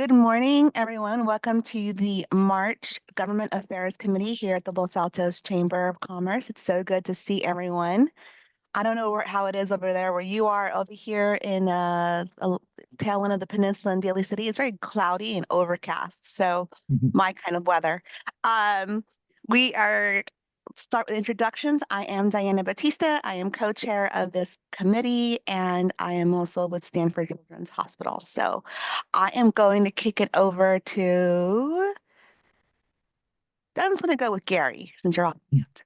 Good morning, everyone. Welcome to the March Government Affairs Committee here at the Los Altos Chamber of Commerce. It's so good to see everyone. I don't know how it is over there where you are. Over here in a tail end of the peninsula in Daly City, it's very cloudy and overcast. So my kind of weather. We are start with introductions. I am Diana Batista. I am co-chair of this committee, and I am also with Stanford Children's Hospital. So I am going to kick it over to, I'm just going to go with Gary since you're all mute.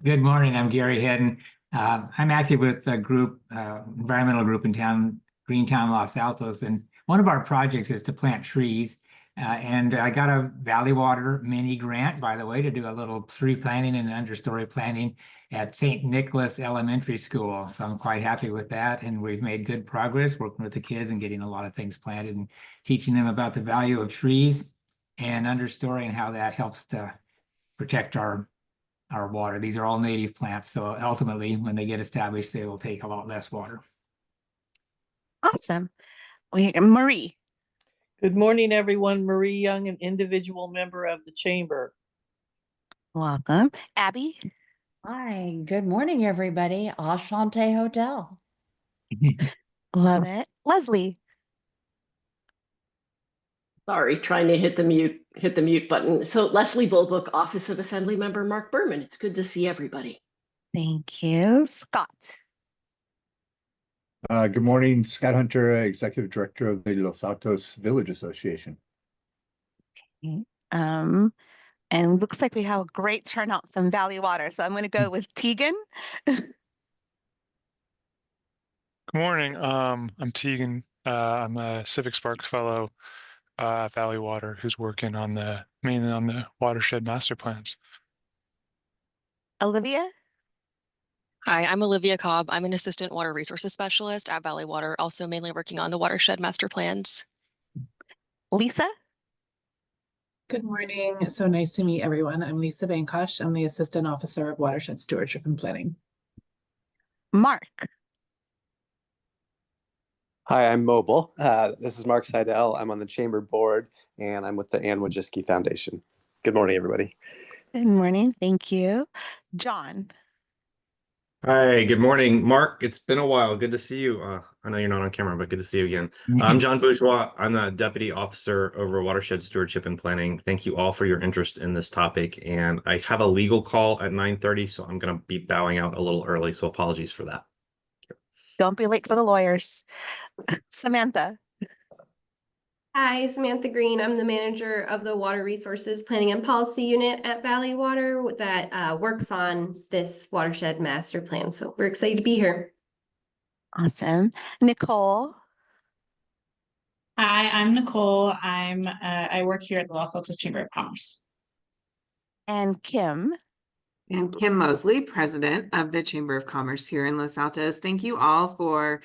Good morning. I'm Gary Hedden. I'm active with a group, environmental group in town, Greentown, Los Altos, and one of our projects is to plant trees. And I got a Valley Water mini grant, by the way, to do a little tree planting and understory planting at St. Nicholas Elementary School. So I'm quite happy with that. And we've made good progress working with the kids and getting a lot of things planted and teaching them about the value of trees and understory and how that helps to protect our water. These are all native plants. So ultimately, when they get established, they will take a lot less water. Awesome. Marie. Good morning, everyone. Marie Young, an individual member of the chamber. Welcome. Abby. Hi, good morning, everybody. Ashante Hotel. Love it. Leslie. Sorry, trying to hit the mute button. So Leslie Bulbook, Office of Assembly Member Mark Berman. It's good to see everybody. Thank you. Scott. Good morning, Scott Hunter, Executive Director of the Los Altos Village Association. Okay. And looks like we have a great turnout from Valley Water. So I'm going to go with Tegan. Good morning. I'm Tegan. I'm a Civic Sparks Fellow at Valley Water, who's working mainly on the Watershed Master Plans. Olivia. Hi, I'm Olivia Cobb. I'm an Assistant Water Resources Specialist at Valley Water, also mainly working on the Watershed Master Plans. Lisa. Good morning. So nice to meet everyone. I'm Lisa Bankosh. I'm the Assistant Officer of Watershed Stewardship and Planning. Mark. Hi, I'm Mobile. This is Mark Seidel. I'm on the Chamber Board, and I'm with the Ann Wojcicki Foundation. Good morning, everybody. Good morning. Thank you. John. Hi, good morning, Mark. It's been a while. Good to see you. I know you're not on camera, but good to see you again. I'm John Bourgeois. I'm the Deputy Officer over Watershed Stewardship and Planning. Thank you all for your interest in this topic. And I have a legal call at 9:30, so I'm going to be bowing out a little early. So apologies for that. Don't be late for the lawyers. Samantha. Hi, Samantha Green. I'm the manager of the Water Resources Planning and Policy Unit at Valley Water that works on this Watershed Master Plan. So we're excited to be here. Awesome. Nicole. Hi, I'm Nicole. I work here at the Los Altos Chamber of Commerce. And Kim. And Kim Mosley, President of the Chamber of Commerce here in Los Altos. Thank you all for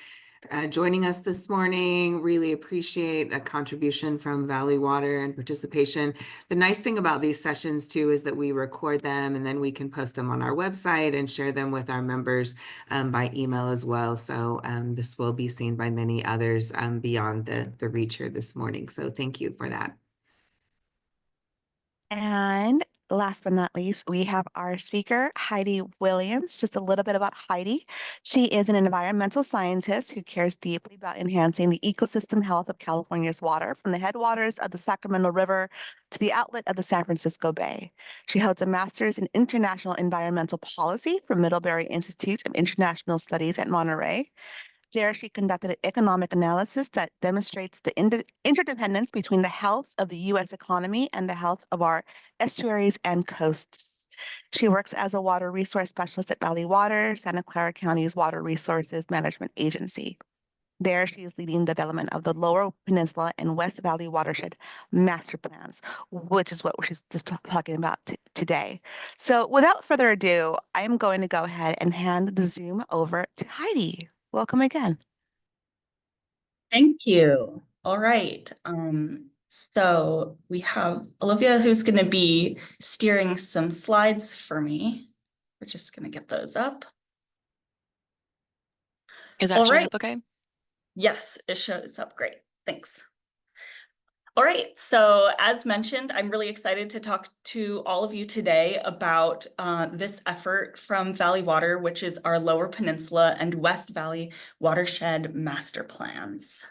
joining us this morning. Really appreciate a contribution from Valley Water and participation. The nice thing about these sessions too is that we record them and then we can post them on our website and share them with our members by email as well. So this will be seen by many others beyond the reach here this morning. So thank you for that. And last but not least, we have our speaker, Heidi Williams. Just a little bit about Heidi. She is an environmental scientist who cares deeply about enhancing the ecosystem health of California's water, from the headwaters of the Sacramento River to the outlet of the San Francisco Bay. She holds a master's in international environmental policy from Middlebury Institute of International Studies at Monterey. There, she conducted an economic analysis that demonstrates the interdependence between the health of the U.S. economy and the health of our estuaries and coasts. She works as a water resource specialist at Valley Water, Santa Clara County's Water Resources Management Agency. There, she is leading development of the Lower Peninsula and West Valley Watershed Master Plans, which is what she's just talking about today. So without further ado, I am going to go ahead and hand the Zoom over to Heidi. Welcome again. Thank you. All right. So we have Olivia who's going to be steering some slides for me. We're just going to get those up. Is that showing up okay? Yes, it shows up great. Thanks. All right, so as mentioned, I'm really excited to talk to all of you today about this effort from Valley Water, which is our Lower Peninsula and West Valley Watershed Master Plans.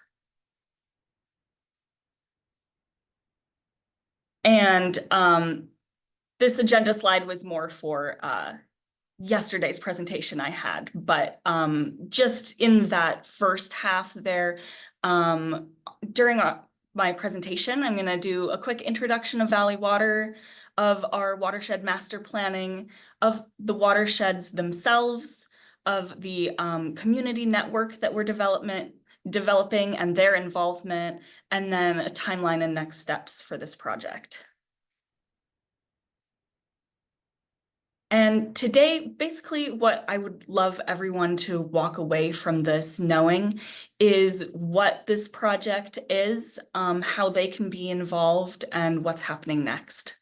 And this agenda slide was more for yesterday's presentation I had, but just in that first half there, during my presentation, I'm going to do a quick introduction of Valley Water, of our watershed master planning, of the watersheds themselves, of the community network that we're developing and their involvement, and then a timeline and next steps for this project. And today, basically what I would love everyone to walk away from this knowing is what this project is, how they can be involved, and what's happening next.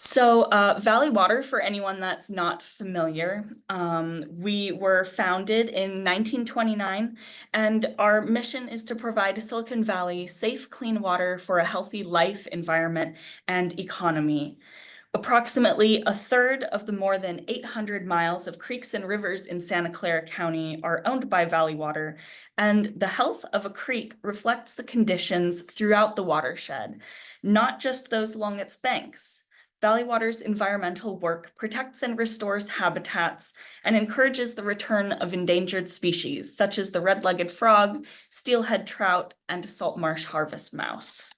So Valley Water, for anyone that's not familiar, we were founded in 1929, and our mission is to provide Silicon Valley safe, clean water for a healthy life, environment, and economy. Approximately a third of the more than 800 miles of creeks and rivers in Santa Clara County are owned by Valley Water, and the health of a creek reflects the conditions throughout the watershed, not just those along its banks. Valley Water's environmental work protects and restores habitats and encourages the return of endangered species, such as the red-legged frog, steelhead trout, and salt marsh harvest mouse.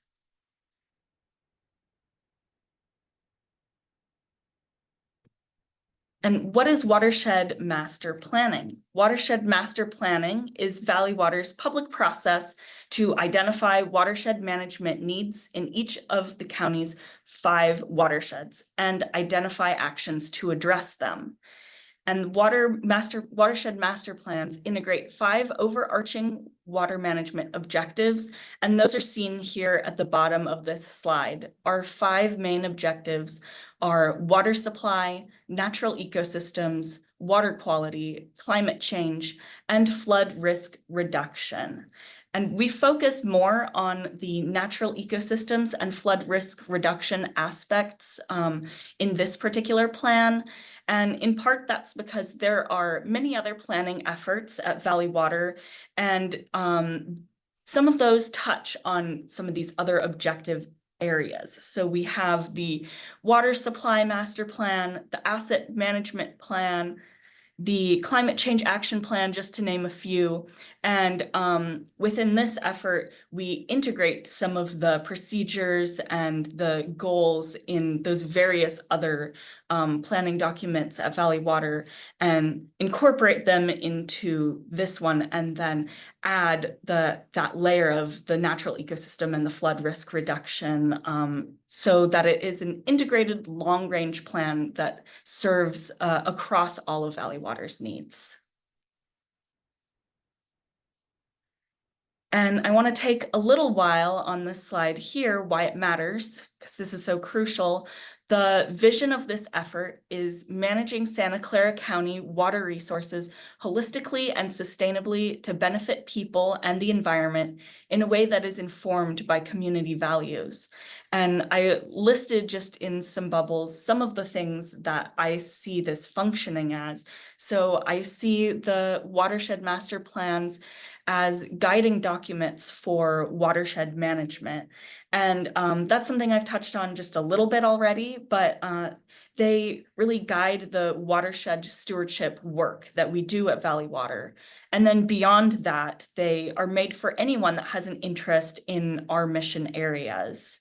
And what is Watershed Master Planning? Watershed Master Planning is Valley Water's public process to identify watershed management needs in each of the county's 5 watersheds and identify actions to address them. And Watershed Master Plans integrate 5 overarching water management objectives, and those are seen here at the bottom of this slide. Our 5 main objectives are water supply, natural ecosystems, water quality, climate change, and flood risk reduction. And we focus more on the natural ecosystems and flood risk reduction aspects in this particular plan. And in part, that's because there are many other planning efforts at Valley Water, and some of those touch on some of these other objective areas. So we have the water supply master plan, the asset management plan, the climate change action plan, just to name a few. And within this effort, we integrate some of the procedures and the goals in those various other planning documents at Valley Water and incorporate them into this one, and then add that layer of the natural ecosystem and the flood risk reduction, so that it is an integrated long-range plan that serves across all of Valley Water's needs. And I want to take a little while on this slide here, why it matters, because this is so crucial. The vision of this effort is managing Santa Clara County water resources holistically and sustainably to benefit people and the environment in a way that is informed by community values. And I listed just in some bubbles some of the things that I see this functioning as. So I see the Watershed Master Plans as guiding documents for watershed management. And that's something I've touched on just a little bit already, but they really guide the watershed stewardship work that we do at Valley Water. And then beyond that, they are made for anyone that has an interest in our mission areas.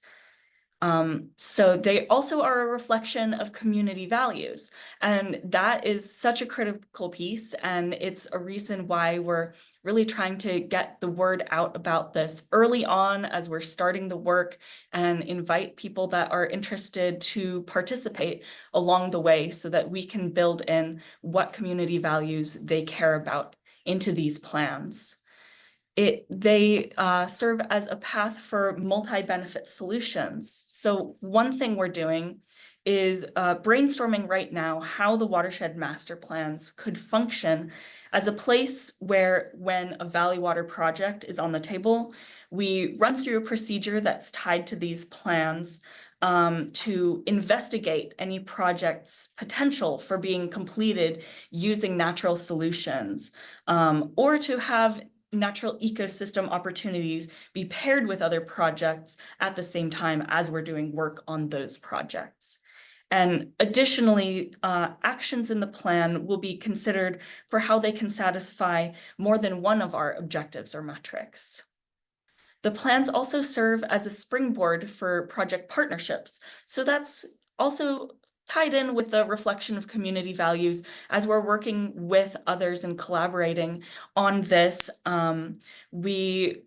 So they also are a reflection of community values, and that is such a critical piece, and it's a reason why we're really trying to get the word out about this early on as we're starting the work, and invite people that are interested to participate along the way so that we can build in what community values they care about into these plans. They serve as a path for multi-benefit solutions. So one thing we're doing is brainstorming right now how the watershed master plans could function as a place where, when a valley water project is on the table, we run through a procedure that's tied to these plans to investigate any project's potential for being completed using natural solutions, or to have natural ecosystem opportunities be paired with other projects at the same time as we're doing work on those projects. And additionally, actions in the plan will be considered for how they can satisfy more than one of our objectives or metrics. The plans also serve as a springboard for project partnerships. So that's also tied in with the reflection of community values as we're working with others and collaborating on this. We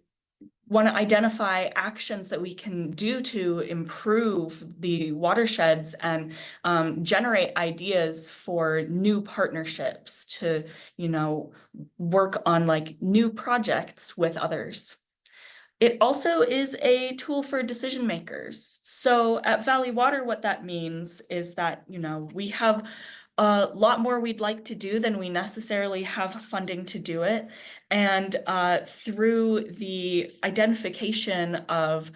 want to identify actions that we can do to improve the watersheds and generate ideas for new partnerships to, work on like new projects with others. It also is a tool for decision makers. So at Valley Water, what that means is that, we have a lot more we'd like to do than we necessarily have funding to do it. And through the identification of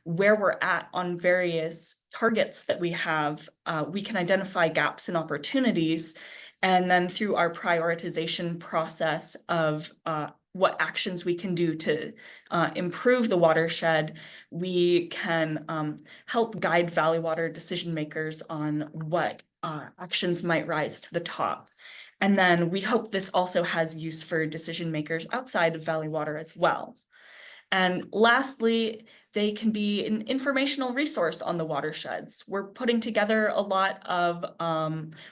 where we're at on various targets that we have, we can identify gaps and opportunities. And then through our prioritization process of what actions we can do to improve the watershed, we can help guide Valley Water decision makers on what actions might rise to the top. And then we hope this also has use for decision makers outside of Valley Water as well. And lastly, they can be an informational resource on the watersheds. We're putting together a lot of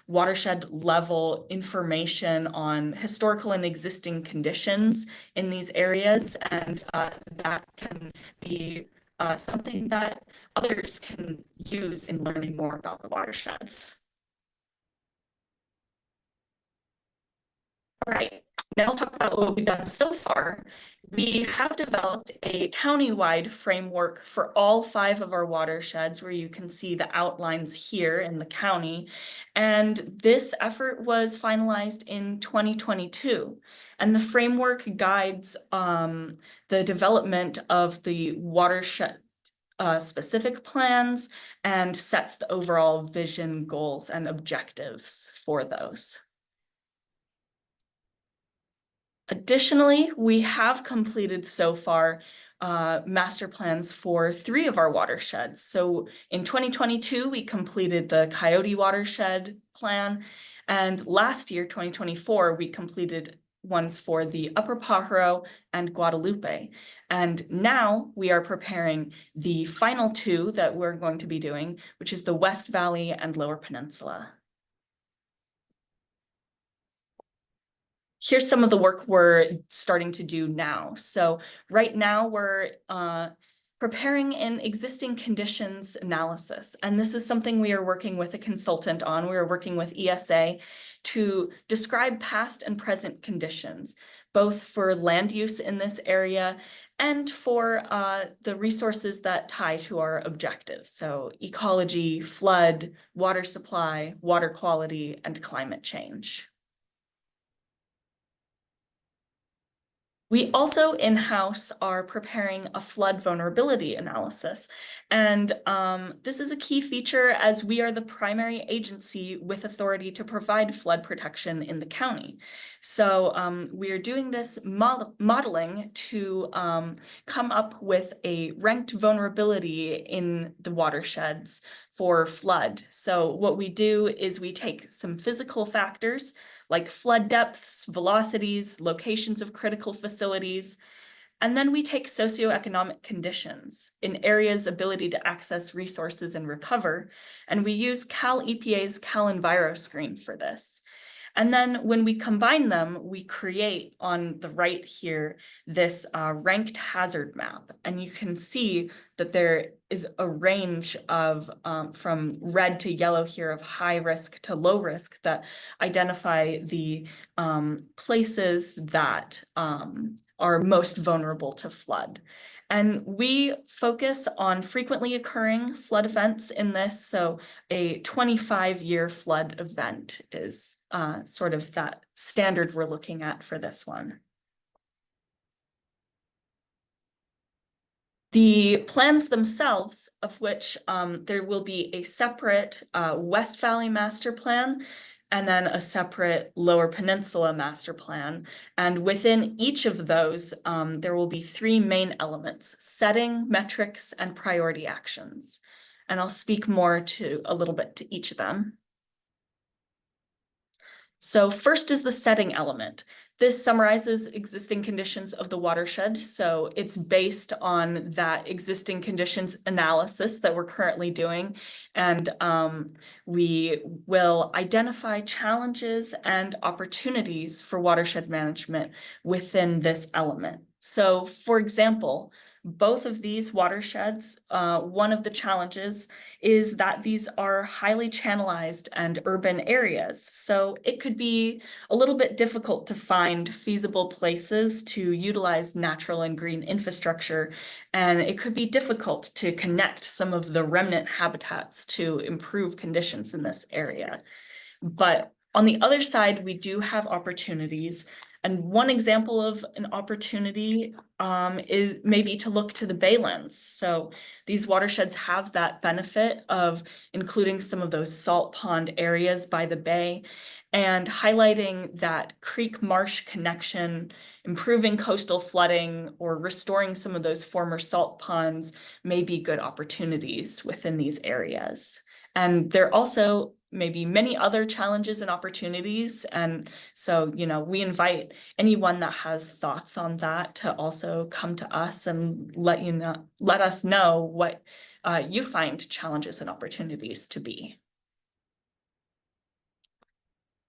watershed level information on historical and existing conditions in these areas, and that can be something that others can use in learning more about the watersheds. All right, now I'll talk about what we've done so far. We have developed a county-wide framework for all 5 of our watersheds, where you can see the outlines here in the county. And this effort was finalized in 2022. And the framework guides the development of the watershed specific plans and sets the overall vision, goals, and objectives for those. Additionally, we have completed so far master plans for 3 of our watersheds. So in 2022, we completed the Coyote Watershed plan. And last year, 2024, we completed ones for the Upper Pajaro and Guadalupe. And now we are preparing the final 2 that we're going to be doing, which is the West Valley and Lower Peninsula. Here's some of the work we're starting to do now. So right now we're preparing an existing conditions analysis. And this is something we are working with a consultant on. We are working with ESA to describe past and present conditions, both for land use in this area and for the resources that tie to our objectives. So ecology, flood, water supply, water quality, and climate change. We also in-house are preparing a flood vulnerability analysis. And this is a key feature as we are the primary agency with authority to provide flood protection in the county. So we are doing this modeling to come up with a ranked vulnerability in the watersheds for flood. So what we do is we take some physical factors like flood depths, velocities, locations of critical facilities, and then we take socioeconomic conditions in areas' ability to access resources and recover, and we use Cal EPA's Cal Enviro screen for this. And then when we combine them, we create on the right here this ranked hazard map. And you can see that there is a range of from red to yellow here of high risk to low risk that identify the places that are most vulnerable to flood. And we focus on frequently occurring flood events in this. So a 25-year flood event is sort of that standard we're looking at for this one. The plans themselves, of which there will be a separate West Valley Master Plan and then a separate Lower Peninsula Master Plan. And within each of those, there will be three main elements: setting, metrics, and priority actions. And I'll speak more to a little bit to each of them. So first is the setting element. This summarizes existing conditions of the watershed. So it's based on that existing conditions analysis that we're currently doing. And we will identify challenges and opportunities for watershed management within this element. So for example, both of these watersheds, one of the challenges is that these are highly channelized and urban areas. So it could be a little bit difficult to find feasible places to utilize natural and green infrastructure. And it could be difficult to connect some of the remnant habitats to improve conditions in this area. But on the other side, we do have opportunities. And one example of an opportunity is maybe to look to the baylands. So these watersheds have that benefit of including some of those salt pond areas by the bay and highlighting that creek marsh connection, improving coastal flooding, or restoring some of those former salt ponds may be good opportunities within these areas. And there are also maybe many other challenges and opportunities. And so, you know, we invite anyone that has thoughts on that to also come to us and let us know what you find challenges and opportunities to be.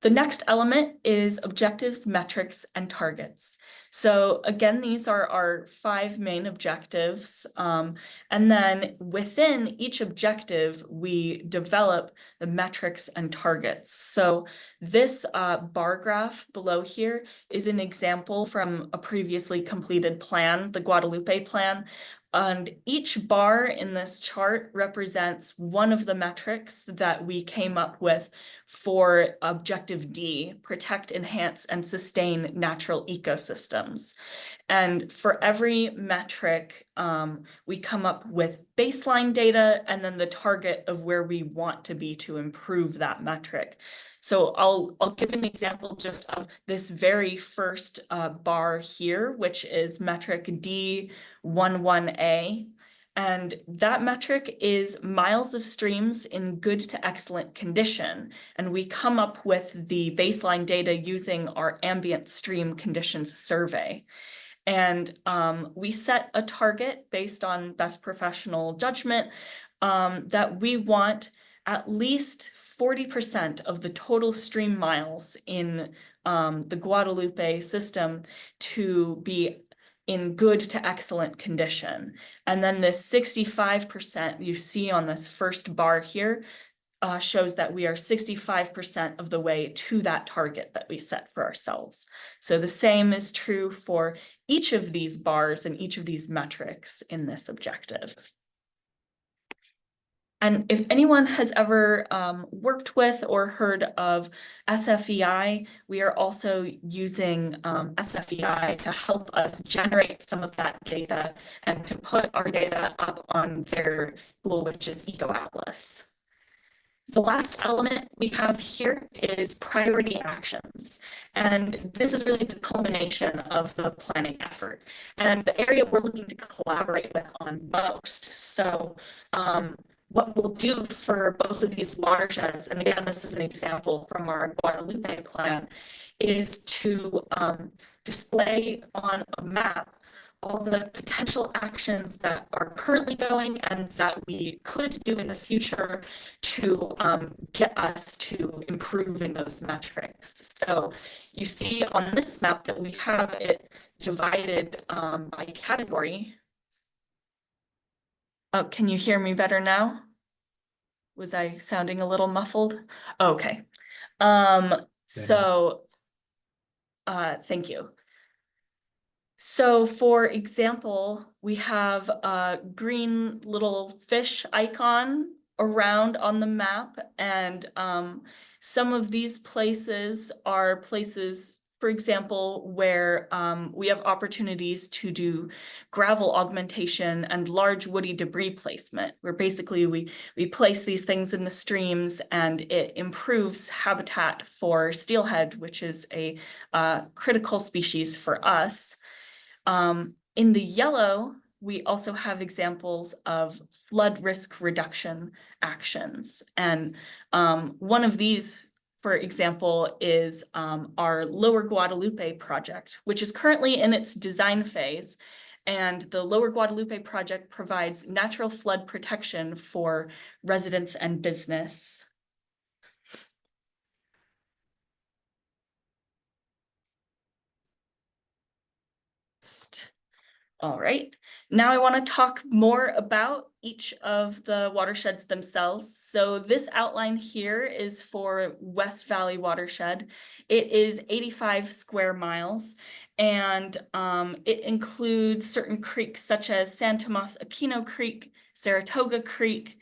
The next element is objectives, metrics, and targets. So again, these are our 5 main objectives. And then within each objective, we develop the metrics and targets. So this bar graph below here is an example from a previously completed plan, the Guadalupe plan. And each bar in this chart represents one of the metrics that we came up with for Objective D, protect, enhance, and sustain natural ecosystems. And for every metric, we come up with baseline data and then the target of where we want to be to improve that metric. So I'll give an example just of this very first bar here, which is metric D11A. And that metric is miles of streams in good to excellent condition. And we come up with the baseline data using our ambient stream conditions survey. And we set a target based on best professional judgment that we want at least 40% of the total stream miles in the Guadalupe system to be in good to excellent condition. And then this 65% you see on this first bar here shows that we are 65% of the way to that target that we set for ourselves. So the same is true for each of these bars and each of these metrics in this objective. And if anyone has ever worked with or heard of SFEI, we are also using SFEI to help us generate some of that data and to put our data up on their tool, which is EcoAtlas. The last element we have here is priority actions. And this is really the culmination of the planning effort and the area we're looking to collaborate with on most. So what we'll do for both of these watersheds, and again, this is an example from our Guadalupe plan, is to display on a map all the potential actions that are currently going and that we could do in the future to get us to improving those metrics. So you see on this map that we have it divided by category. Oh, can you hear me better now? Was I sounding a little muffled? Okay. Thank you. So for example, we have a green little fish icon around on the map, and some of these places are places, for example, where we have opportunities to do gravel augmentation and large woody debris placement, where basically we place these things in the streams and it improves habitat for steelhead, which is a critical species for us. In the yellow, we also have examples of flood risk reduction actions. And one of these, for example, is our Lower Guadalupe project, which is currently in its design phase. And the Lower Guadalupe project provides natural flood protection for residents and business. All right, now I want to talk more about each of the watersheds themselves. So this outline here is for West Valley Watershed. It is 85 square miles, and it includes certain creeks such as San Tomas Aquino Creek, Saratoga Creek,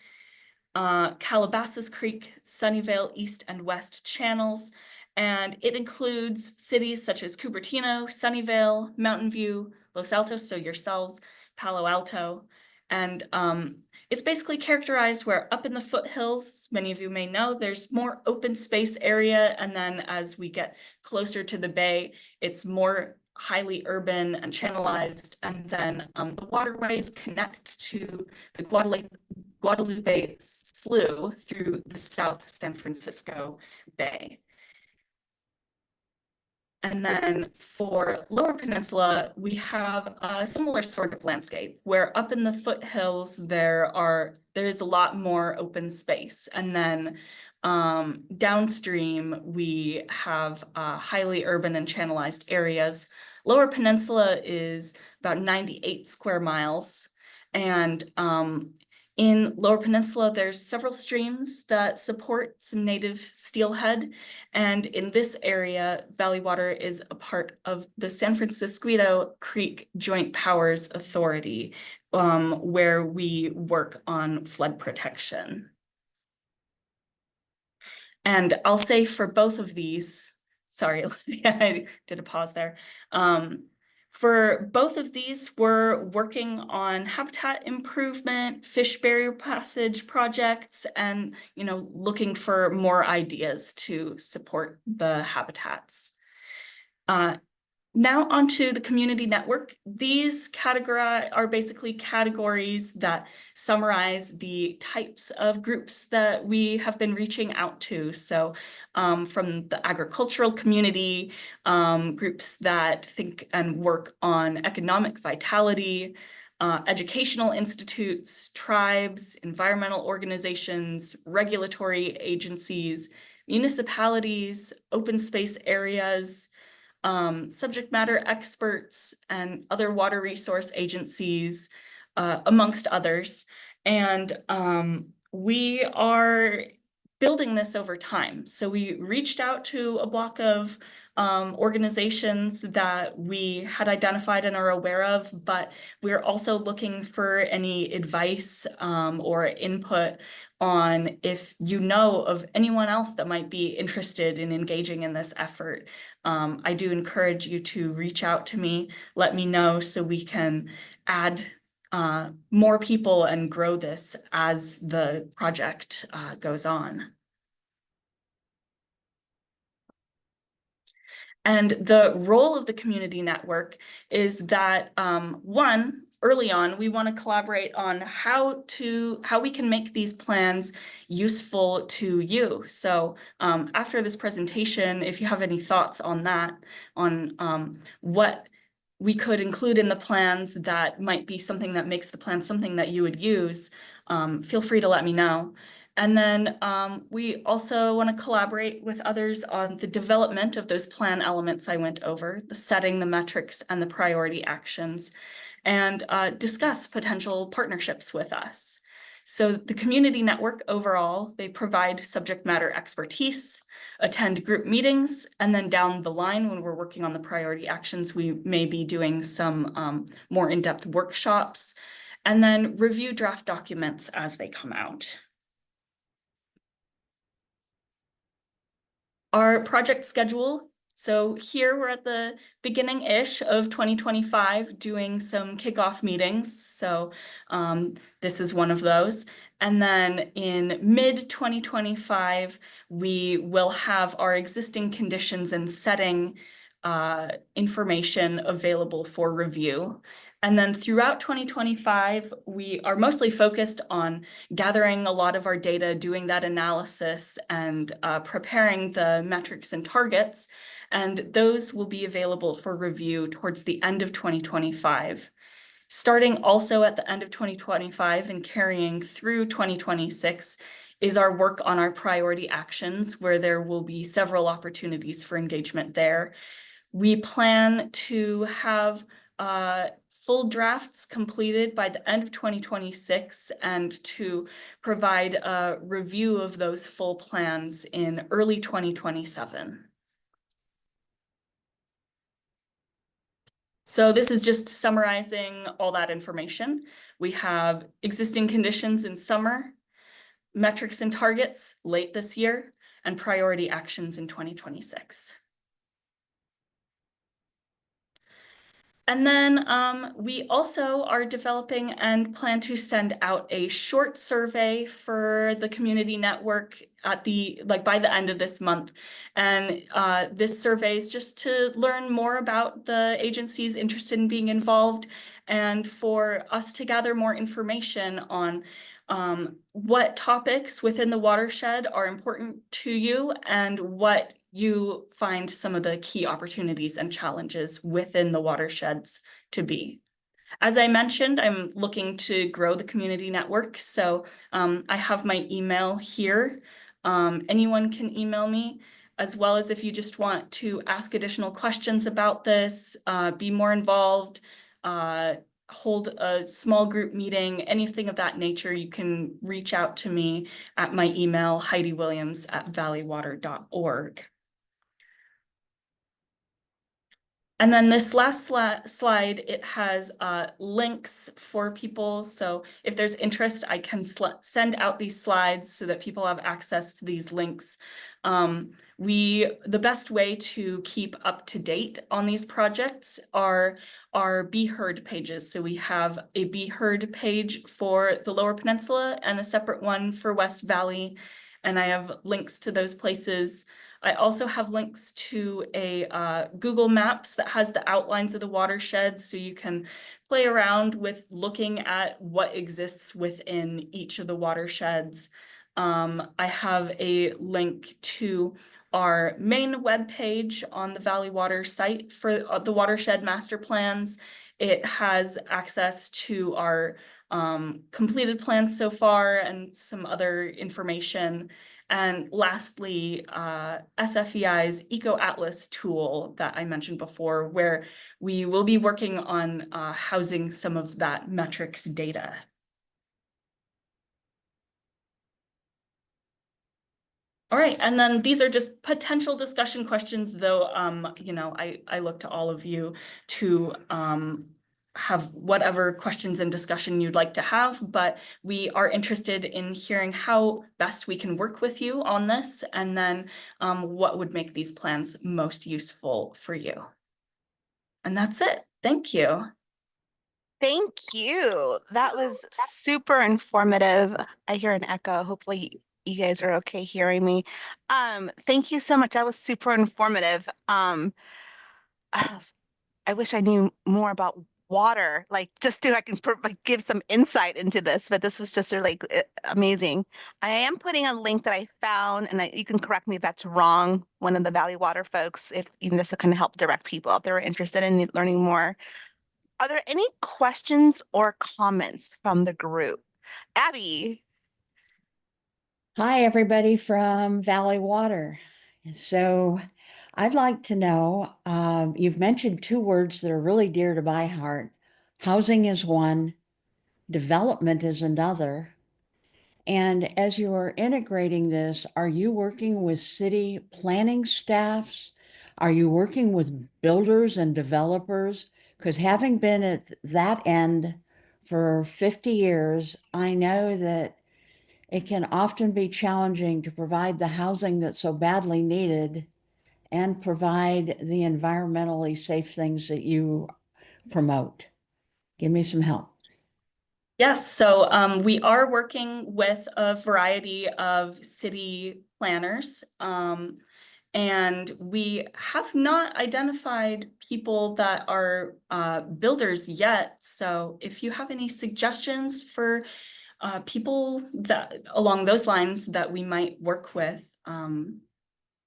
Calabasas Creek, Sunnyvale East and West channels, and it includes cities such as Cupertino, Sunnyvale, Mountain View, Los Altos, so yourselves, Palo Alto, and it's basically characterized where up in the foothills, many of you may know, there's more open space area, and then as we get closer to the bay, it's more highly urban and channelized, and then the waterways connect to the Guadalupe Slough through the South San Francisco Bay. And then for Lower Peninsula, we have a similar sort of landscape where up in the foothills, there's a lot more open space. And then downstream, we have highly urban and channelized areas. Lower Peninsula is about 98 square miles. And in Lower Peninsula, there's several streams that support some native steelhead. And in this area, Valley Water is a part of the San Francisco Creek Joint Powers Authority, where we work on flood protection. And I'll say for both of these, sorry, I did a pause there. For both of these, we're working on habitat improvement, fish barrier passage projects, and looking for more ideas to support the habitats. Now onto the community network. These are basically categories that summarize the types of groups that we have been reaching out to. So from the agricultural community, groups that think and work on economic vitality, educational institutes, tribes, environmental organizations, regulatory agencies, municipalities, open space areas, subject matter experts, and other water resource agencies, amongst others. And we are building this over time. So we reached out to a block of organizations that we had identified and are aware of, but we're also looking for any advice or input on if you know of anyone else that might be interested in engaging in this effort. I do encourage you to reach out to me, let me know so we can add more people and grow this as the project goes on. And the role of the community network is that, one, early on, we want to collaborate on how we can make these plans useful to you. So after this presentation, if you have any thoughts on that, on what we could include in the plans that might be something that makes the plan something that you would use, feel free to let me know. And then we also want to collaborate with others on the development of those plan elements I went over, the setting, the metrics, and the priority actions, and discuss potential partnerships with us. So the community network overall, they provide subject matter expertise, attend group meetings, and then down the line when we're working on the priority actions, we may be doing some more in-depth workshops, and then review draft documents as they come out. Our project schedule. So here we're at the beginning-ish of 2025 doing some kickoff meetings. So this is one of those. And then in mid-2025, we will have our existing conditions and setting information available for review. And then throughout 2025, we are mostly focused on gathering a lot of our data, doing that analysis, and preparing the metrics and targets. And those will be available for review towards the end of 2025. Starting also at the end of 2025 and carrying through 2026 is our work on our priority actions, where there will be several opportunities for engagement there. We plan to have full drafts completed by the end of 2026 and to provide a review of those full plans in early 2027. So this is just summarizing all that information. We have existing conditions in summer, metrics and targets late this year, and priority actions in 2026. And then we also are developing and plan to send out a short survey for the community network at by the end of this month. And this survey is just to learn more about the agencies interested in being involved and for us to gather more information on what topics within the watershed are important to you and what you find some of the key opportunities and challenges within the watersheds to be. As I mentioned, I'm looking to grow the community network. So I have my email here. Anyone can email me, as well as if you just want to ask additional questions about this, be more involved, hold a small group meeting, anything of that nature, you can reach out to me at my email, HeidiWilliams@valleywater.org. And then this last slide, it has links for people. So if there's interest, I can send out these slides so that people have access to these links. The best way to keep up to date on these projects are our Be Heard pages. So we have a Be Heard page for the Lower Peninsula and a separate one for West Valley. And I have links to those places. I also have links to a Google Maps that has the outlines of the watershed, so you can play around with looking at what exists within each of the watersheds. I have a link to our main webpage on the Valley Water site for the Watershed Master Plans. It has access to our completed plans so far and some other information. And lastly, SFEI's Eco Atlas tool that I mentioned before, where we will be working on housing some of that metrics data. All right, and then these are just potential discussion questions, though, I look to all of you to have whatever questions and discussion you'd like to have, but we are interested in hearing how best we can work with you on this, and then what would make these plans most useful for you. And that's it. Thank you. Thank you. That was super informative. I hear an echo. Hopefully you guys are okay hearing me. Thank you so much. That was super informative. I wish I knew more about water, like just so I can give some insight into this, but this was just really amazing. I am putting a link that I found, and you can correct me if that's wrong, one of the Valley Water folks, if even just to kind of help direct people if they're interested in learning more. Are there any questions or comments from the group? Abby? Hi, everybody from Valley Water. So I'd like to know, you've mentioned two words that are really dear to my heart. Housing is one, development is another. And as you are integrating this, are you working with city planning staffs? Are you working with builders and developers? Because having been at that end for 50 years, I know that it can often be challenging to provide the housing that's so badly needed and provide the environmentally safe things that you promote. Give me some help. Yes, so we are working with a variety of city planners. And we have not identified people that are builders yet. So if you have any suggestions for people that along those lines that we might work with,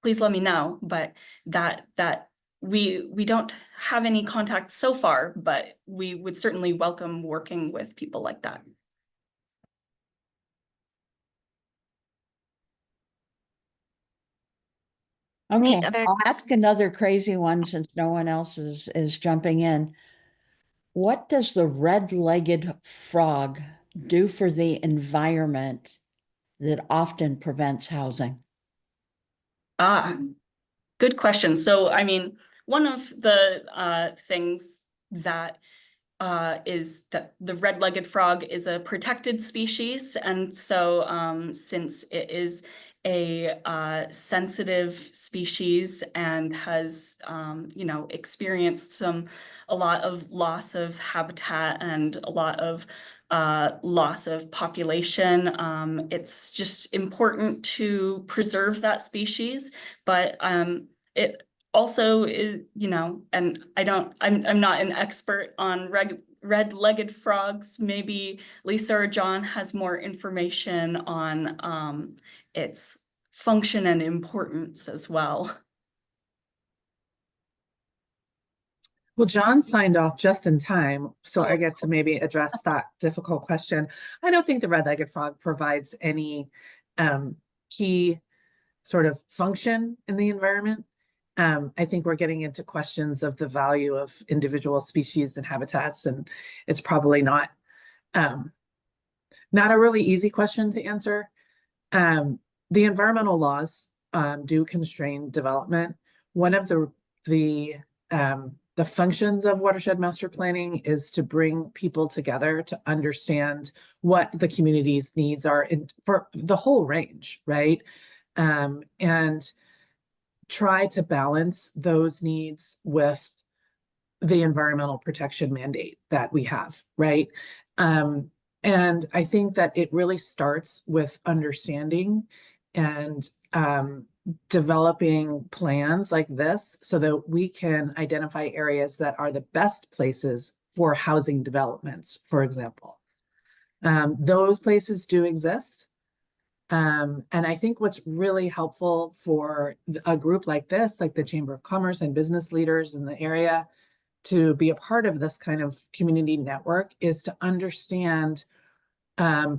please let me know. But that we don't have any contact so far, but we would certainly welcome working with people like that. Okay, I'll ask another crazy one since no one else is jumping in. What does the red-legged frog do for the environment that often prevents housing? Good question. So, I mean, one of the things that is that the red-legged frog is a protected species. And so since it is a sensitive species and has, experienced a lot of loss of habitat and a lot of loss of population, it's just important to preserve that species. But it also is, and I'm not an expert on red-legged frogs. Maybe Lisa or John has more information on its function and importance as well. Well, John signed off just in time, so I get to maybe address that difficult question. I don't think the red-legged frog provides any key sort of function in the environment. I think we're getting into questions of the value of individual species and habitats, and it's probably not a really easy question to answer. The environmental laws do constrain development. One of the functions of Watershed Master Planning is to bring people together to understand what the community's needs are for the whole range, right? And try to balance those needs with the environmental protection mandate that we have, right? And I think that it really starts with understanding and developing plans like this so that we can identify areas that are the best places for housing developments, for example. Those places do exist. And I think what's really helpful for a group like this, like the Chamber of Commerce and business leaders in the area, to be a part of this kind of community network is to understand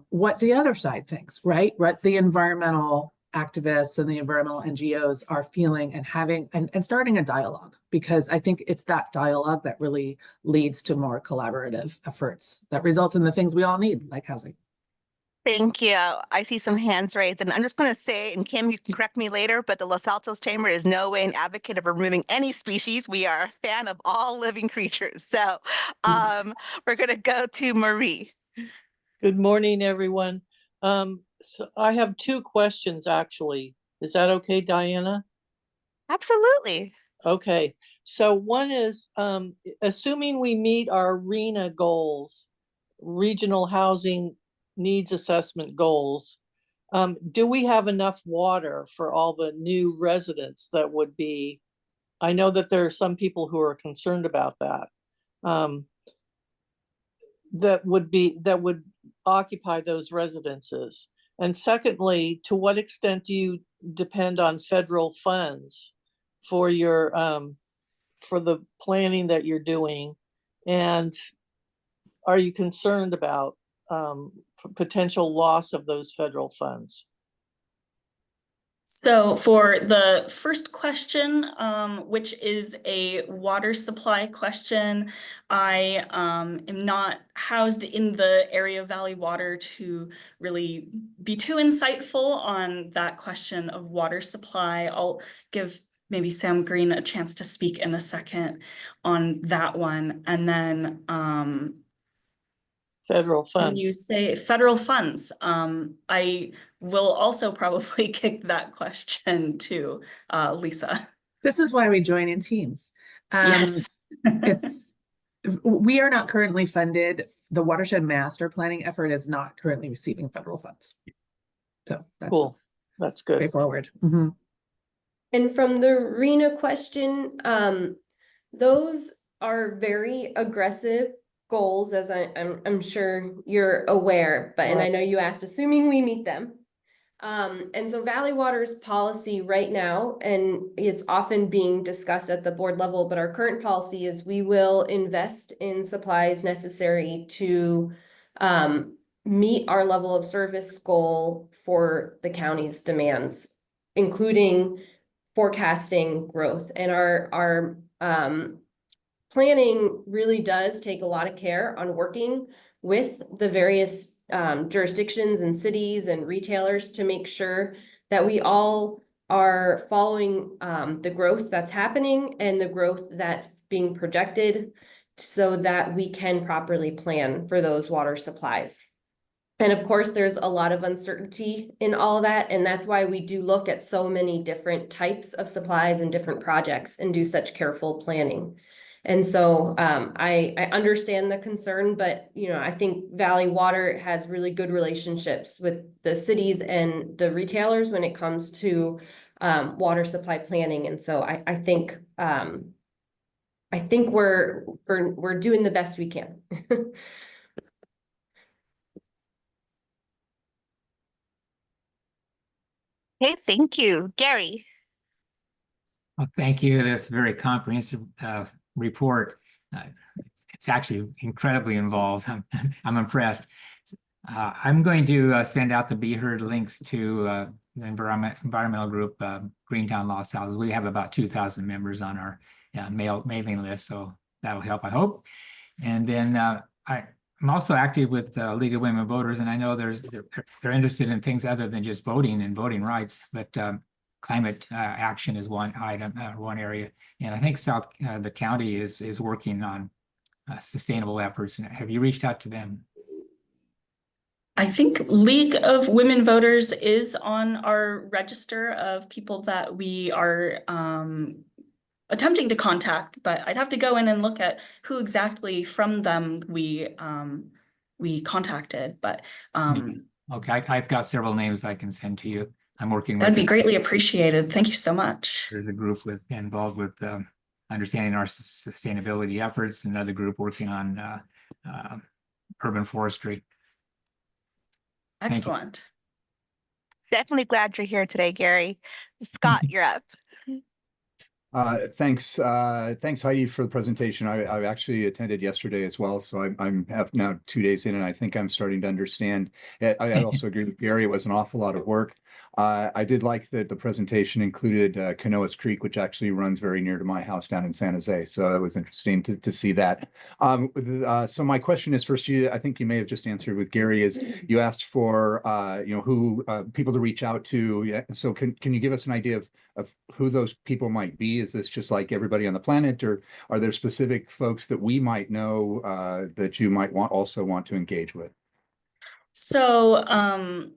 what the other side thinks, right? What the environmental activists and the environmental NGOs are feeling and having and starting a dialogue, because I think it's that dialogue that really leads to more collaborative efforts that results in the things we all need, like housing. Thank you. I see some hands raised, and I'm just going to say, and Kim, you can correct me later, but the Los Altos Chamber is no way an advocate of removing any species. We are a fan of all living creatures. So we're going to go to Marie. Good morning, everyone. So I have two questions, actually. Is that okay, Diana? Absolutely. Okay. So one is, assuming we meet our RHNA goals, regional housing needs assessment goals, do we have enough water for all the new residents that would be? I know that there are some people who are concerned about that. That would occupy those residences. And secondly, to what extent do you depend on federal funds for your for the planning that you're doing? And are you concerned about potential loss of those federal funds? So for the first question, which is a water supply question, I am not housed in the area of Valley Water to really be too insightful on that question of water supply. I'll give maybe Sam Green a chance to speak in a second on that one. And then Federal when you funds. say federal funds, I will also probably kick that question to Lisa. This is why we join in teams. Yes. We are not currently funded. The Watershed Master Planning effort is not currently receiving federal funds. So that's cool. That's good. Straightforward. And from the RENA question, those are very aggressive goals, as I'm sure you're aware, but and I know you asked, assuming we meet them. And so Valley Water's policy right now, and it's often being discussed at the board level, but our current policy is we will invest in supplies necessary to meet our level of service goal for the county's demands, including forecasting growth. And our planning really does take a lot of care on working with the various jurisdictions and cities and retailers to make sure that we all are following the growth that's happening and the growth that's being projected so that we can properly plan for those water supplies. And of course, there's a lot of uncertainty in all that. And that's why we do look at so many different types of supplies and different projects and do such careful planning. And so I understand the concern, but I think Valley Water has really good relationships with the cities and the retailers when it comes to water supply planning. And so I think we're doing the best we can. Hey, thank you. Gary. Well, thank you. That's a very comprehensive report. It's actually incredibly involved. I'm impressed. I'm going to send out the Be Heard links to the environmental group, Greentown Los Altos. We have about 2,000 members on our mailing list, so that'll help, I hope. And then I'm also active with League of Women Voters, and I know they're interested in things other than just voting and voting rights, but climate action is one item, one area. And I think the county is working on sustainable efforts. Have you reached out to them? I think League of Women Voters is on our register of people that we are attempting to contact, but I'd have to go in and look at who exactly from them we contacted. But okay, I've got several names I can send to you. I'm working with. That'd be greatly appreciated. Thank you so much. There's a group involved with understanding our sustainability efforts, another group working on urban forestry. Excellent. Definitely glad you're here today, Gary. Scott, you're up. Thanks, Heidi, for the presentation. I actually attended yesterday as well, so I'm have now 2 days in, and I think I'm starting to understand. I also agree with Gary. It was an awful lot of work. I did like that the presentation included Coyote Creek, which actually runs very near to my house down in San Jose. So it was interesting to see that. So my question is, first, I think you may have just answered with Gary, is you asked for who people to reach out to. Yeah, so can you give us an idea of who those people might be? Is this just like everybody on the planet, or are there specific folks that we might know that you might also want to engage with? So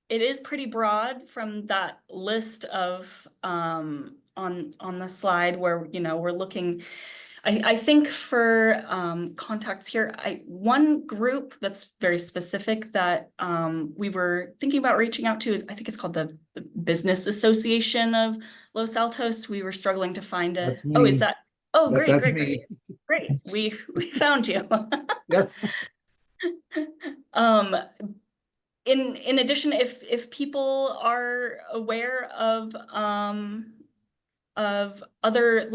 it is pretty broad from that list of on the slide where we're looking. I think for contacts here, one group that's very specific that we were thinking about reaching out to is, I think it's called the Business Association of Los Altos. We were struggling to find it. Oh, is that? Oh, great. We found you. Yes. In addition, if people are aware of other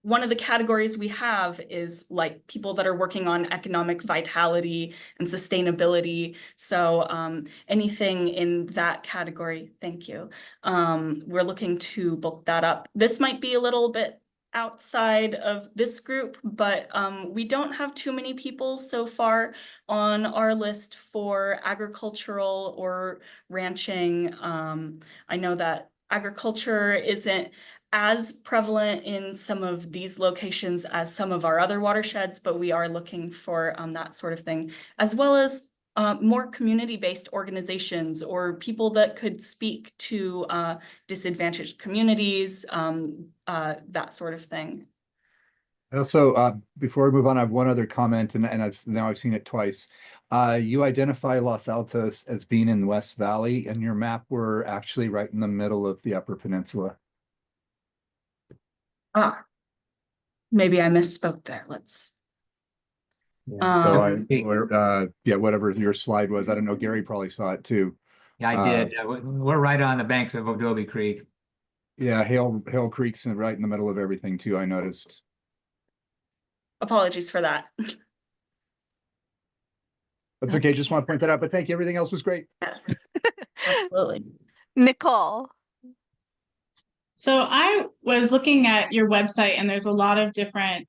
one of the categories we have is like people that are working on economic vitality and sustainability. So anything in that category, thank you. We're looking to bulk that up. This might be a little bit outside of this group, but we don't have too many people so far on our list for agricultural or ranching. I know that agriculture isn't as prevalent in some of these locations as some of our other watersheds, but we are looking for that sort of thing, as well as more community-based organizations or people that could speak to disadvantaged communities, that sort of thing. Also, before we move on, I have one other comment, and I've seen it twice. You identify Los Altos as being in the West Valley, and your map we're actually right in the middle of the Upper Peninsula. Maybe I misspoke there. Let's. Whatever your slide was, I don't know. Gary probably saw it too. Yeah, I did. We're right on the banks of Guadalupe Creek. Yeah, Hale Creek's right in the middle of everything too, I noticed. Apologies for that. That's okay. Just want to point that out, but thank you. Everything else was great. Yes, absolutely. Nicole. So I was looking at your website, and there's a lot of different,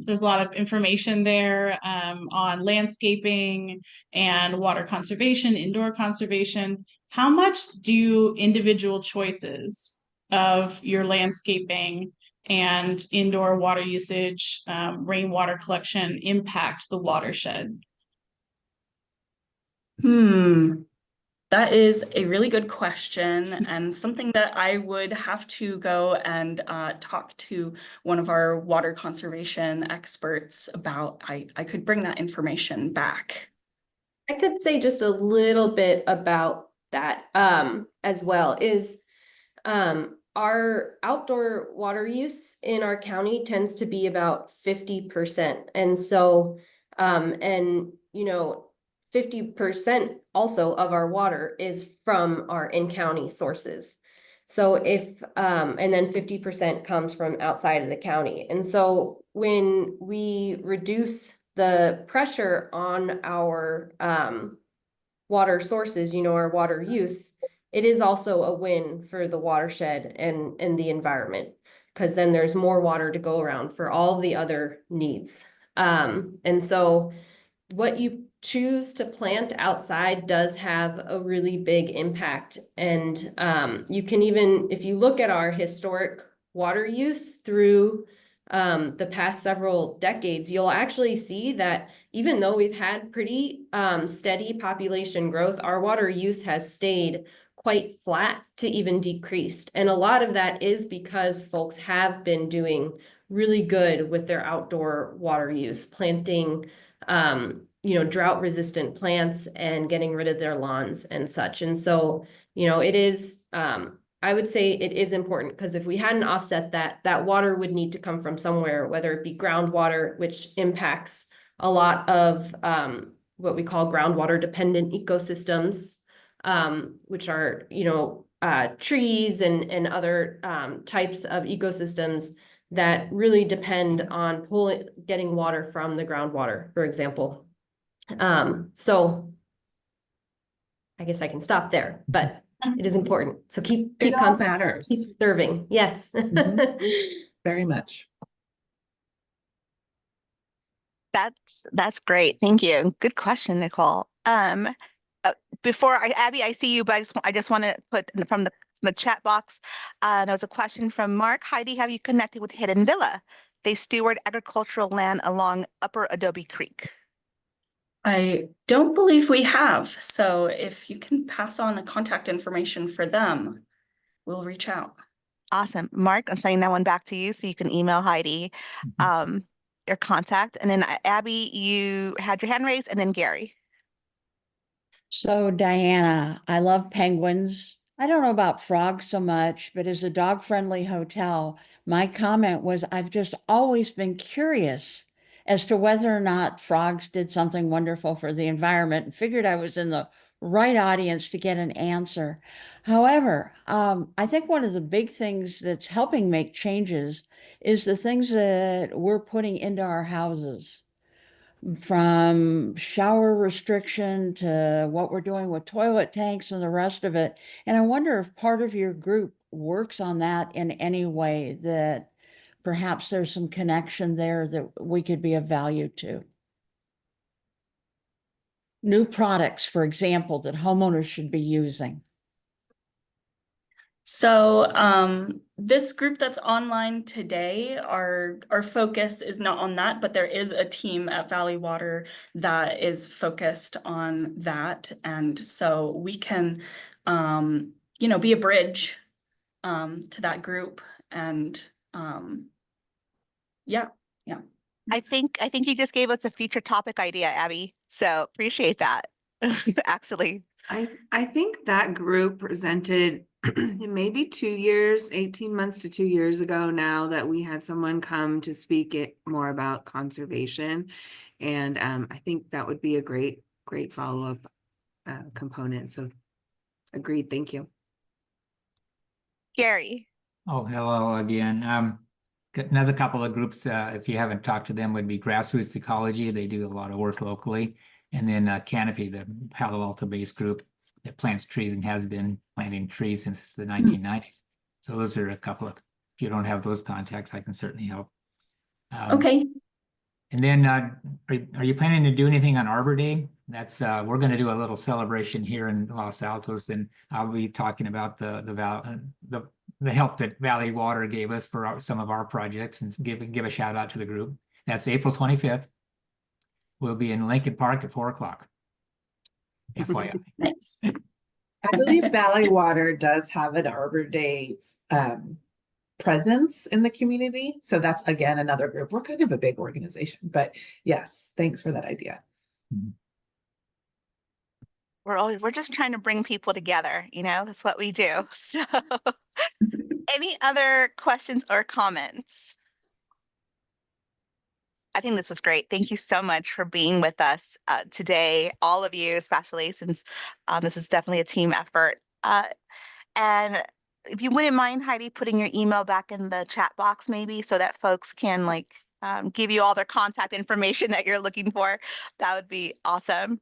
there's a lot of information there on landscaping and water conservation, indoor conservation. How much do individual choices of your landscaping and indoor water usage, rainwater collection impact the watershed? That is a really good question, and something that I would have to go and talk to one of our water conservation experts about. I could bring that information back. I could say just a little bit about that as well, is our outdoor water use in our county tends to be about 50%. And so, 50% also of our water is from our in-county sources. So if, and then 50% comes from outside of the county. And so when we reduce the pressure on our water sources, our water use, it is also a win for the watershed and the environment, because then there's more water to go around for all the other needs. And so what you choose to plant outside does have a really big impact. And you can even, if you look at our historic water use through the past several decades, you'll actually see that even though we've had pretty steady population growth, our water use has stayed quite flat to even decreased. And a lot of that is because folks have been doing really good with their outdoor water use, planting drought resistant plants and getting rid of their lawns and such. And so, it is, I would say it is important, because if we hadn't offset that water would need to come from somewhere, whether it be groundwater, which impacts a lot of what we call groundwater dependent ecosystems, which are, trees and other types of ecosystems that really depend on getting water from the groundwater, for example. So I guess I can stop there, but it is important. So keep matters. Keep serving. Yes. Very much. That's great. Thank you. Good question, Nicole. Before Abby, I see you, but I just want to put from the chat box. There was a question from Mark. Heidi, have you connected with Hidden Villa? They steward agricultural land along Upper Adobe Creek. I don't believe we have. So if you can pass on the contact information for them, we'll reach out. Awesome. Mark, I'm sending that one back to you so you can email Heidi your contact. And then Abby, you had your hand raised, and then Gary. So Diana, I love penguins. I don't know about frogs so much, but as a dog-friendly hotel, my comment was I've just always been curious as to whether or not frogs did something wonderful for the environment, and figured I was in the right audience to get an answer. However, I think one of the big things that's helping make changes is the things that we're putting into our houses, from shower restriction to what we're doing with toilet tanks and the rest of it. And I wonder if part of your group works on that in any way, that perhaps there's some connection there that we could be of value to. New products, for example, that homeowners should be using. So this group that's online today, our focus is not on that, but there is a team at Valley Water that is focused on that. And so we can, you know, be a bridge to that group. And yeah. I think you just gave us a future topic idea, Abby. So appreciate that. Actually. I think that group presented maybe 2 years, 18 months to 2 years ago now, that we had someone come to speak it more about conservation. And I think that would be a great follow-up component. So agreed. Thank you. Gary. Oh, hello again. Another couple of groups, if you haven't talked to them, would be Grassroots Ecology. They do a lot of work locally. And then Canopy, the Palo Alto-based group that plants trees and has been planting trees since the 1990s. So those are a couple of, if you don't have those contacts, I can certainly help. Okay. And then are you planning to do anything on Arbor Day? That's we're going to do a little celebration here in Los Altos, and I'll be talking about the help that Valley Water gave us for some of our projects, and give a shout out to the group. That's April 25th. We'll be in Lincoln Park at 4 o'clock. FYI. Nice. I believe Valley Water does have an Arbor Day presence in the community. So that's, again, another group. We're kind of a big organization, but yes, thanks for that idea. We're just trying to bring people together, you know, that's what we do. So any other questions or comments? I think this was great. Thank you so much for being with us today, all of you, especially since this is definitely a team effort. And if you wouldn't mind, Heidi, putting your email back in the chat box, maybe, so that folks can give you all their contact information that you're looking for, that would be awesome.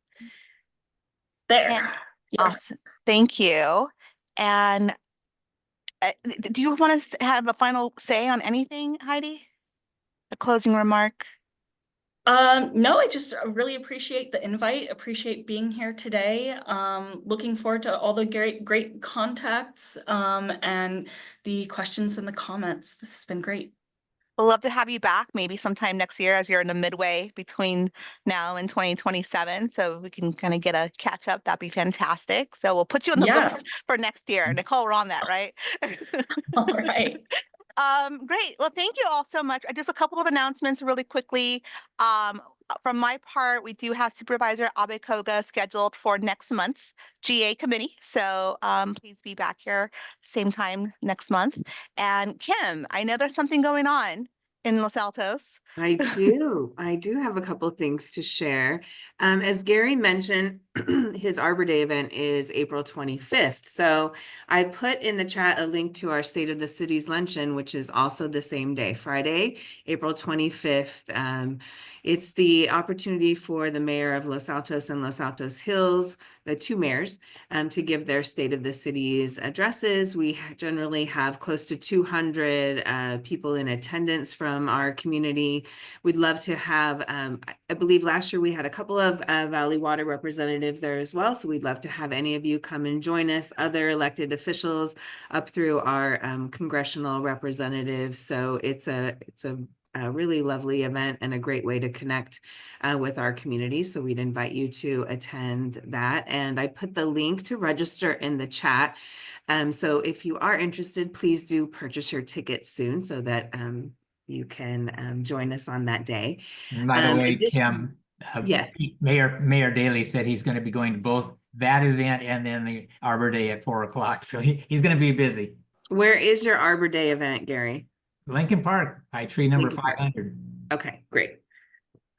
There. And, yes. Awesome. Thank you. And do you want to have a final say on anything, Heidi? A closing remark? No, I just really appreciate the invite, appreciate being here today. Looking forward to all the great contacts and the questions and the comments. This has been great. We'll love to have you back maybe sometime next year, as you're in the midway between now and 2027. So we can kind of get a catch up. That'd be fantastic. So we'll put you on the books for next year. Nicole, we're on that, right? All right. Great. Well, thank you all so much. Just a couple of announcements really quickly. From my part, we do have Supervisor Abe Koga scheduled for next month's GA committee. So please be back here same time next month. And Kim, I know there's something going on in Los Altos. I do have a couple things to share. As Gary mentioned, his Arbor Day event is April 25th. So I put in the chat a link to our State of the Cities luncheon, which is also the same day, Friday, April 25th. It's the opportunity for the mayor of Los Altos and Los Altos Hills, the two mayors, to give their State of the Cities addresses. We generally have close to 200 people in attendance from our community. We'd love to have, I believe last year we had a couple of Valley Water representatives there as well. So we'd love to have any of you come and join us, other elected officials up through our congressional representatives. So it's a really lovely event and a great way to connect with our community. So we'd invite you to attend that. And I put the link to register in the chat. So if you are interested, please do purchase your ticket soon so that you can join us on that day. And by the way, Kim, yes, Mayor Daley said he's going to be going to both that event and then the Arbor Day at 4 o'clock. So he's going to be busy. Where is your Arbor Day event, Gary? Lincoln Park, by tree number 500. Okay, great.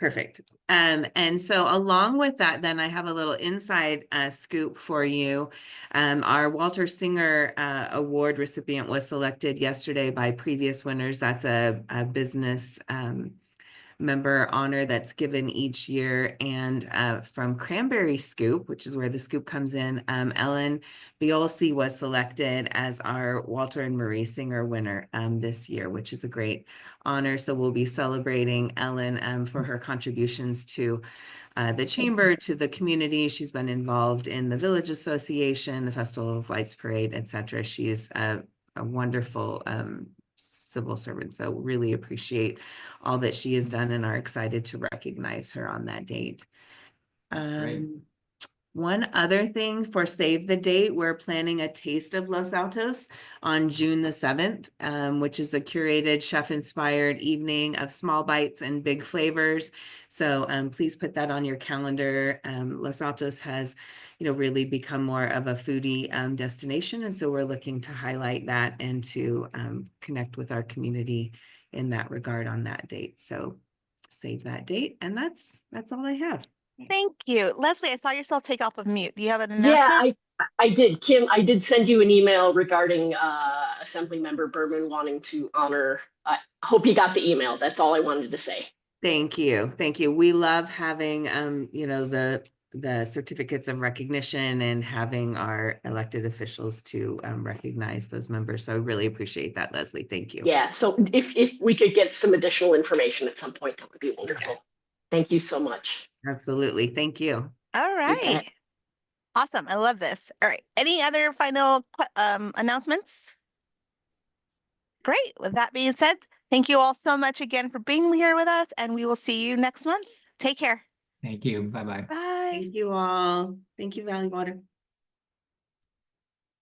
Perfect. And so along with that, then I have a little inside scoop for you. Our Walter Singer Award recipient was selected yesterday by previous winners. That's a business member honor that's given each year. And from Cranberry Scoop, which is where the scoop comes in, Ellen Biolsi was selected as our Walter and Marie Singer winner this year, which is a great honor. So we'll be celebrating Ellen for her contributions to the chamber, to the community. She's been involved in the Village Association, the Festival of Lights Parade, etc. She is a wonderful civil servant. So really appreciate all that she has done and are excited to recognize her on that date. One other thing for Save the Date, we're planning a Taste of Los Altos on June the 7th, which is a curated chef-inspired evening of small bites and big flavors. So please put that on your calendar. Los Altos has, really become more of a foodie destination. And so we're looking to highlight that and to connect with our community in that regard on that date. So save that date. And that's all I have. Thank you. Leslie, I saw yourself take off of mute. Do you have an announcement? Yeah, I did. Kim, I did send you an email regarding Assemblymember Berman wanting to honor. I hope you got the email. That's all I wanted to say. Thank you. Thank you. We love having, the certificates of recognition and having our elected officials to recognize those members. So I really appreciate that, Leslie. Thank you. Yeah, so if we could get some additional information at some point, that would be wonderful. Yes. Thank you so much. Absolutely. Thank you. All right. Awesome. I love this. All right. Any other final announcements? Great. With that being said, thank you all so much again for being here with us, and we will see you next month. Take care. Thank you. Bye-bye. Bye. Thank you all. Thank you, Valley Water.